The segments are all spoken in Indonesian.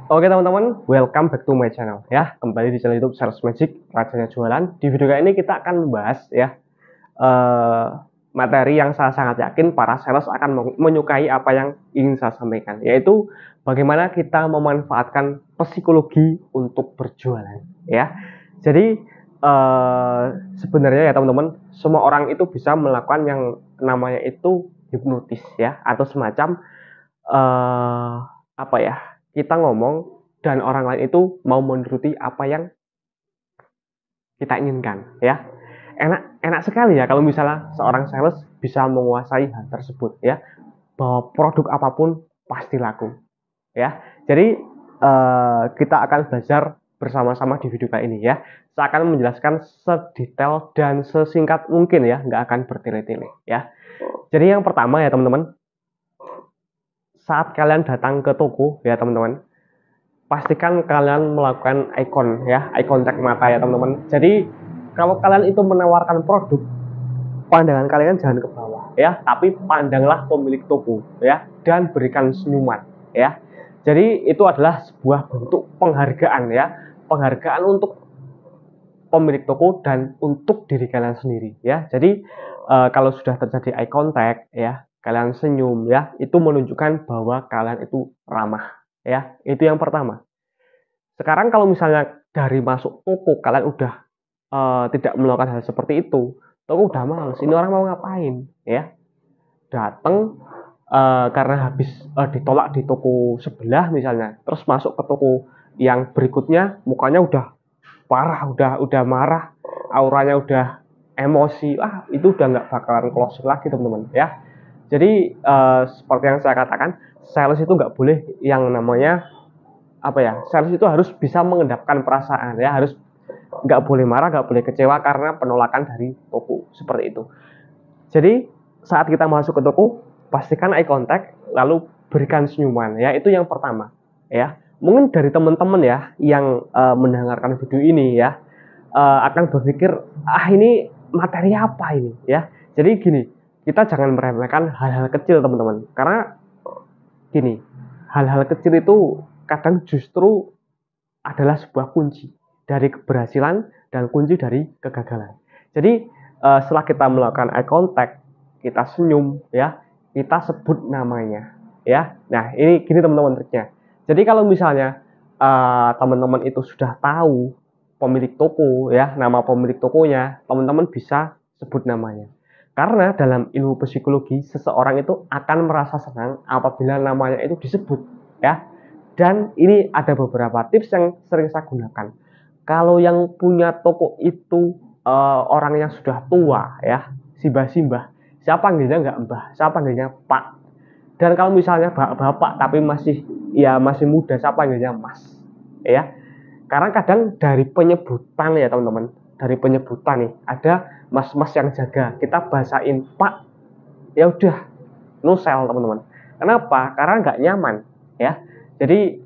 Oke teman-teman, welcome back to my channel ya. Kembali di channel YouTube Sales Magic, rajanya jualan. Di video kali ini kita akan membahas ya eh, materi yang saya sangat yakin para sales akan menyukai apa yang ingin saya sampaikan, yaitu bagaimana kita memanfaatkan psikologi untuk berjualan ya. Jadi sebenarnya ya teman-teman, semua orang itu bisa melakukan yang namanya itu hipnotis ya, atau semacam apa ya, kita ngomong dan orang lain itu mau menuruti apa yang kita inginkan ya. Enak sekali ya kalau misalnya seorang sales bisa menguasai hal tersebut ya, bahwa produk apapun pasti laku ya. Jadi kita akan belajar bersama-sama di video kali ini ya. Saya akan menjelaskan sedetail dan sesingkat mungkin ya, nggak akan bertele-tele ya. Jadi yang pertama ya teman-teman, saat kalian datang ke toko ya teman-teman, pastikan kalian melakukan eye contact mata ya teman-teman. Jadi kalau kalian itu menawarkan produk, pandangan kalian jangan ke bawah ya, tapi pandanglah pemilik toko ya, dan berikan senyuman ya. Jadi itu adalah sebuah bentuk penghargaan ya, penghargaan untuk pemilik toko dan untuk diri kalian sendiri ya. Jadi kalau sudah terjadi eye contact ya, kalian senyum ya, itu menunjukkan bahwa kalian itu ramah ya. Itu yang pertama. Sekarang kalau misalnya dari masuk toko kalian udah tidak melakukan hal seperti itu, toko udah males. Ini orang mau ngapain ya? Datang karena habis ditolak di toko sebelah misalnya, terus masuk ke toko yang berikutnya mukanya udah parah, udah marah, auranya udah emosi, itu udah nggak bakalan closing lagi teman-teman ya. Jadi seperti yang saya katakan, sales itu nggak boleh yang namanya apa ya, sales itu harus bisa mengendapkan perasaan ya, harus nggak boleh marah, nggak boleh kecewa karena penolakan dari toko seperti itu. Jadi saat kita masuk ke toko, pastikan eye contact, lalu berikan senyuman ya, itu yang pertama ya. Mungkin dari teman-teman ya yang mendengarkan video ini ya akan berpikir, ini materi apa ini ya. Jadi gini, kita jangan meremehkan hal-hal kecil teman-teman, karena gini, hal-hal kecil itu kadang justru adalah sebuah kunci dari keberhasilan dan kunci dari kegagalan. Jadi setelah kita melakukan eye contact, kita senyum ya, kita sebut namanya ya. Nah ini gini teman-teman triknya. Jadi kalau misalnya teman-teman itu sudah tahu pemilik toko ya, nama pemilik tokonya, teman-teman bisa sebut namanya. Karena dalam ilmu psikologi, seseorang itu akan merasa senang apabila namanya itu disebut ya. Dan ini ada beberapa tips yang sering saya gunakan. Kalau yang punya toko itu orang yang sudah tua ya, simbah-simbah, siapa panggilnya nggak mbah, siapa panggilnya pak. Dan kalau misalnya bapak tapi masih muda, siapa panggilnya mas ya. Karena kadang dari penyebutan ya teman-teman, dari penyebutan nih ada mas-mas yang jaga, kita bahasain pak, ya udah no sell teman-teman. Kenapa? Karena nggak nyaman ya. Jadi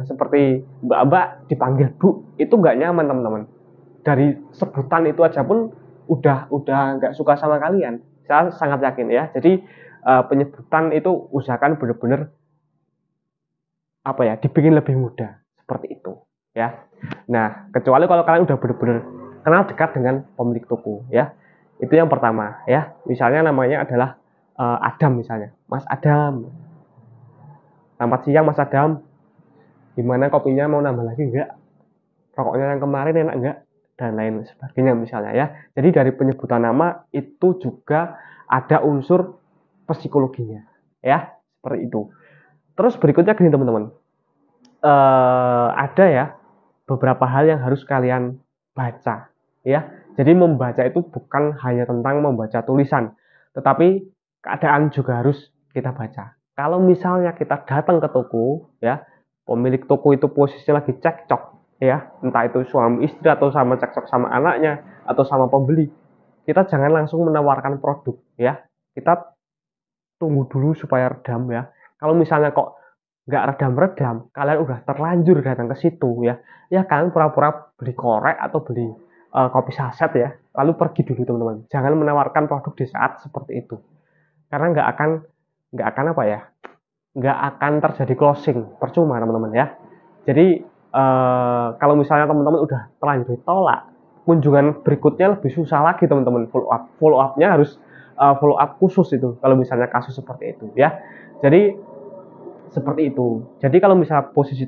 seperti mbak-mbak dipanggil bu, itu nggak nyaman teman-teman. Dari sebutan itu aja pun udah nggak suka sama kalian. Saya sangat yakin ya. Jadi penyebutan itu usahakan benar-benar apa ya, dibikin lebih mudah seperti itu ya. Nah kecuali kalau kalian udah benar-benar kenal dekat dengan pemilik toko ya. Itu yang pertama ya. Misalnya namanya adalah Adam misalnya, Mas Adam. Selamat siang Mas Adam. Gimana kopinya, mau nambah lagi enggak? Rokoknya yang kemarin enak enggak? Dan lain sebagainya misalnya ya. Jadi dari penyebutan nama itu juga ada unsur psikologinya ya. Seperti itu. Terus berikutnya gini teman-teman. Ada ya beberapa hal yang harus kalian baca ya. Jadi membaca itu bukan hanya tentang membaca tulisan, tetapi keadaan juga harus kita baca. Kalau misalnya kita datang ke toko ya, pemilik toko itu posisinya lagi cekcok ya, entah itu suami istri atau sama cekcok sama anaknya atau sama pembeli, kita jangan langsung menawarkan produk ya. Kita tunggu dulu supaya redam ya. Kalau misalnya kok nggak redam-redam, kalian udah terlanjur datang ke situ ya, kalian pura-pura beli korek atau beli kopi saset ya, lalu pergi dulu teman-teman. Jangan menawarkan produk di saat seperti itu, karena nggak akan apa ya, nggak akan terjadi closing, percuma teman-teman ya. Jadi kalau misalnya teman-teman udah terlanjur ditolak, kunjungan berikutnya lebih susah lagi teman-teman. Follow up-nya harus follow up khusus itu kalau misalnya kasus seperti itu ya. Jadi seperti itu. Jadi kalau misalnya posisi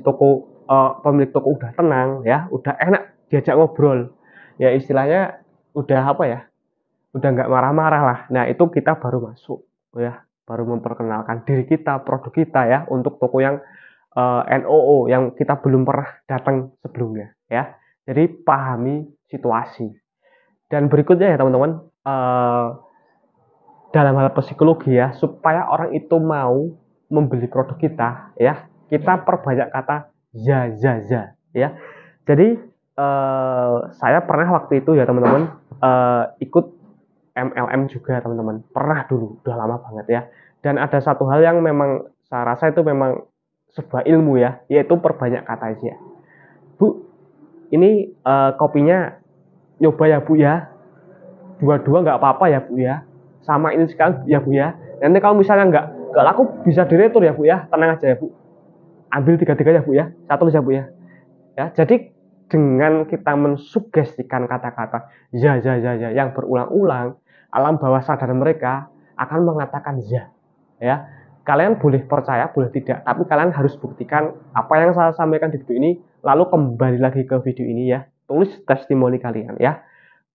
pemilik toko udah tenang ya, udah enak diajak ngobrol, ya istilahnya udah apa ya, udah nggak marah-marah lah. Nah itu kita baru masuk ya, baru memperkenalkan diri kita, produk kita ya, untuk toko yang NOO yang kita belum pernah datang sebelumnya ya. Jadi pahami situasi. Dan berikutnya ya teman-teman, dalam hal psikologi ya, supaya orang itu mau membeli produk kita ya, kita perbanyak kata ya ya. Jadi saya pernah waktu itu ya teman-teman ikut MLM juga teman-teman, pernah dulu, udah lama banget ya. Dan ada satu hal yang memang saya rasa itu memang sebuah ilmu ya, yaitu perbanyak kata aja. Bu, ini kopinya nyoba ya Bu ya, dua-dua nggak apa-apa ya Bu ya, sama ini sekarang ya Bu ya. Nanti kalau misalnya nggak laku bisa diretur ya Bu ya, tenang aja ya Bu, ambil tiga-tiga ya Bu ya, satu aja Bu ya. Ya, jadi dengan kita mensugestikan kata-kata ya yang berulang-ulang, alam bawah sadar mereka akan mengatakan ya. Kalian boleh percaya, boleh tidak, tapi kalian harus buktikan apa yang saya sampaikan di video ini, lalu kembali lagi ke video ini ya, tulis testimoni kalian ya.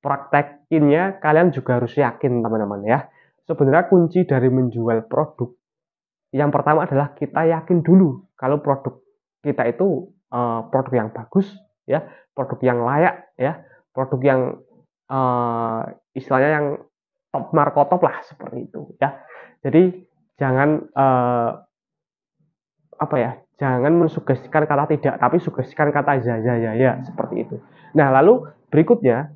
Praktekinnya kalian juga harus yakin teman-teman ya. Sebenarnya kunci dari menjual produk yang pertama adalah kita yakin dulu kalau produk kita itu produk yang bagus ya, produk yang layak ya, produk yang istilahnya yang top markotop lah seperti itu ya. Jadi jangan apa ya, jangan mensugestikan kata tidak, tapi sugestikan kata ya seperti itu. Nah lalu berikutnya,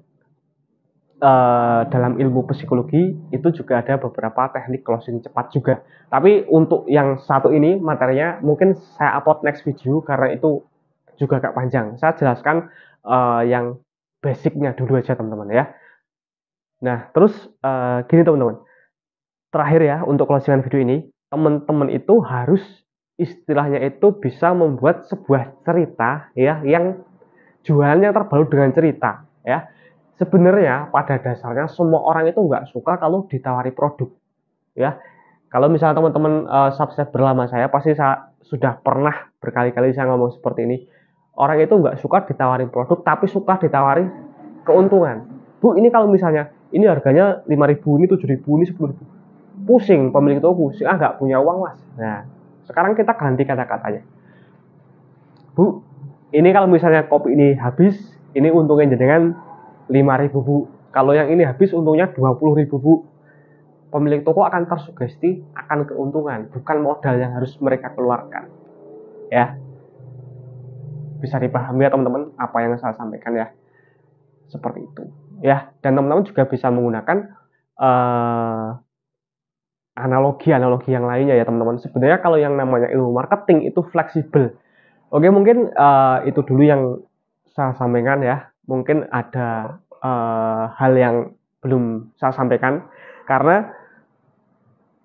dalam ilmu psikologi itu juga ada beberapa teknik closing cepat juga. Tapi untuk yang satu ini materinya mungkin saya upload next video karena itu juga agak panjang. Saya jelaskan yang basicnya dulu aja teman-teman ya. Nah terus gini teman-teman, terakhir ya untuk closingan video ini, teman-teman itu harus istilahnya itu bisa membuat sebuah cerita ya, yang jualannya terbalut dengan cerita ya. Sebenarnya pada dasarnya semua orang itu nggak suka kalau ditawari produk ya. Kalau misalnya teman-teman subscriber lama saya, pasti saya sudah pernah berkali-kali saya ngomong seperti ini. Orang itu nggak suka ditawari produk, tapi suka ditawari keuntungan. Bu, ini kalau misalnya ini harganya 5.000, ini 7.000, ini 10.000. Pusing pemilik toko, pusing, nggak punya uang mas. Nah, sekarang kita ganti kata-katanya. Bu, ini kalau misalnya kopi ini habis, ini untungnya jenengan 5.000 Bu. Kalau yang ini habis untungnya 20.000 Bu. Pemilik toko akan tersugesti akan keuntungan, bukan modal yang harus mereka keluarkan. Ya. Bisa dipahami ya teman-teman apa yang saya sampaikan ya. Seperti itu. Ya, dan teman-teman juga bisa menggunakan analogi-analogi yang lainnya ya teman-teman. Sebenarnya kalau yang namanya ilmu marketing itu fleksibel. Oke, mungkin itu dulu yang saya sampaikan ya. Mungkin ada hal yang belum saya sampaikan karena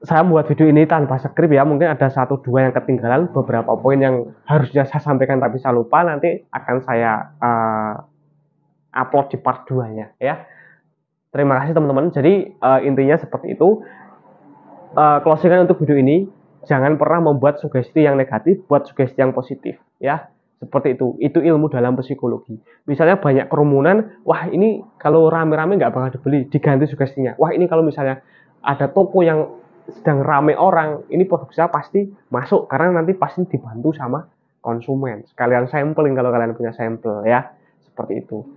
saya membuat video ini tanpa skrip ya. Mungkin ada 1-2 yang ketinggalan, beberapa poin yang harusnya saya sampaikan tapi saya lupa, nanti akan saya upload di part 2-nya ya. Terima kasih teman-teman. Jadi intinya seperti itu. Closingan untuk video ini, jangan pernah membuat sugesti yang negatif, buat sugesti yang positif ya. Seperti itu ilmu dalam psikologi. Misalnya banyak kerumunan, wah ini kalau rame-rame nggak bakal dibeli, diganti sugestinya. Wah ini kalau misalnya ada toko yang sedang rame orang, ini produk saya pasti masuk karena nanti pasti dibantu sama konsumen. Sekalian sampling kalau kalian punya sampel ya, seperti itu.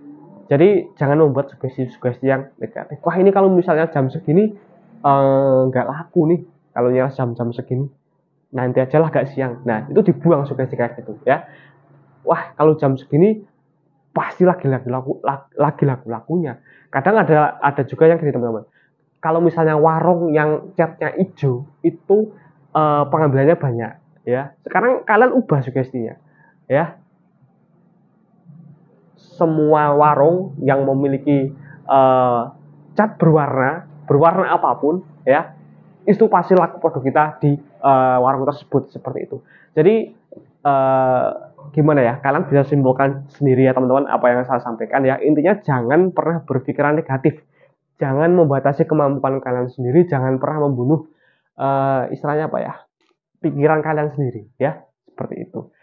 Jadi jangan membuat sugesti-sugesti yang negatif. Wah ini kalau misalnya jam segini nggak laku nih, kalau nyala jam-jam segini, nanti aja lah gak siang. Nah itu dibuang sugesti kayak gitu ya. Wah kalau jam segini pasti lagi laku-lakunya. Kadang ada juga yang gini teman-teman. Kalau misalnya warung yang catnya hijau itu pengambilannya banyak ya. Sekarang kalian ubah sugestinya ya. Semua warung yang memiliki cat berwarna apapun ya, itu pasti laku produk kita di warung tersebut, seperti itu. Jadi gimana ya, kalian bisa simpulkan sendiri ya teman-teman apa yang saya sampaikan ya. Intinya jangan pernah berpikiran negatif, jangan membatasi kemampuan kalian sendiri, jangan pernah membunuh istilahnya apa ya, pikiran kalian sendiri ya, seperti itu.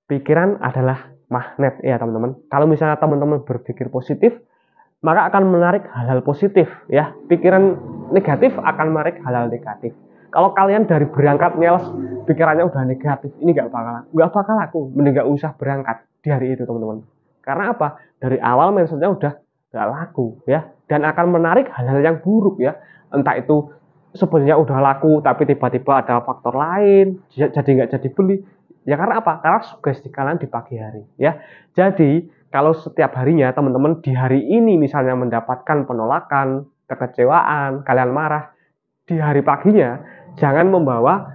Pikiran adalah magnet ya teman-teman. Kalau misalnya teman-teman berpikir positif, maka akan menarik hal-hal positif ya. Pikiran negatif akan menarik hal-hal negatif. Kalau kalian dari berangkat males, pikirannya udah negatif, ini nggak bakal laku. Mending nggak usah berangkat di hari itu teman-teman. Karena apa? Dari awal mindsetnya udah nggak laku ya, dan akan menarik hal-hal yang buruk ya. Entah itu sebenarnya udah laku, tapi tiba-tiba ada faktor lain, jadi nggak jadi beli. Ya karena apa? Karena sugesti kalian di pagi hari ya. Jadi kalau setiap harinya teman-teman di hari ini misalnya mendapatkan penolakan, kekecewaan, kalian marah, di hari paginya jangan membawa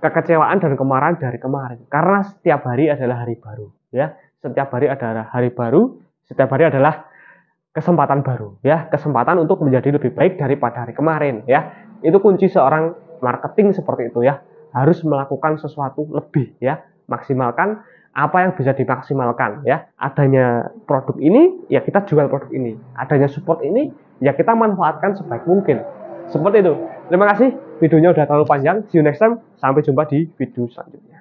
kekecewaan dan kemarahan dari kemarin. Karena setiap hari adalah hari baru ya. Setiap hari adalah hari baru, setiap hari adalah kesempatan baru ya, kesempatan untuk menjadi lebih baik daripada hari kemarin ya. Itu kunci seorang marketing seperti itu ya. Harus melakukan sesuatu lebih ya, maksimalkan apa yang bisa dimaksimalkan ya. Adanya produk ini ya kita jual produk ini, adanya support ini ya kita manfaatkan sebaik mungkin, seperti itu. Terima kasih, videonya udah terlalu panjang. See you next time, sampai jumpa di video selanjutnya.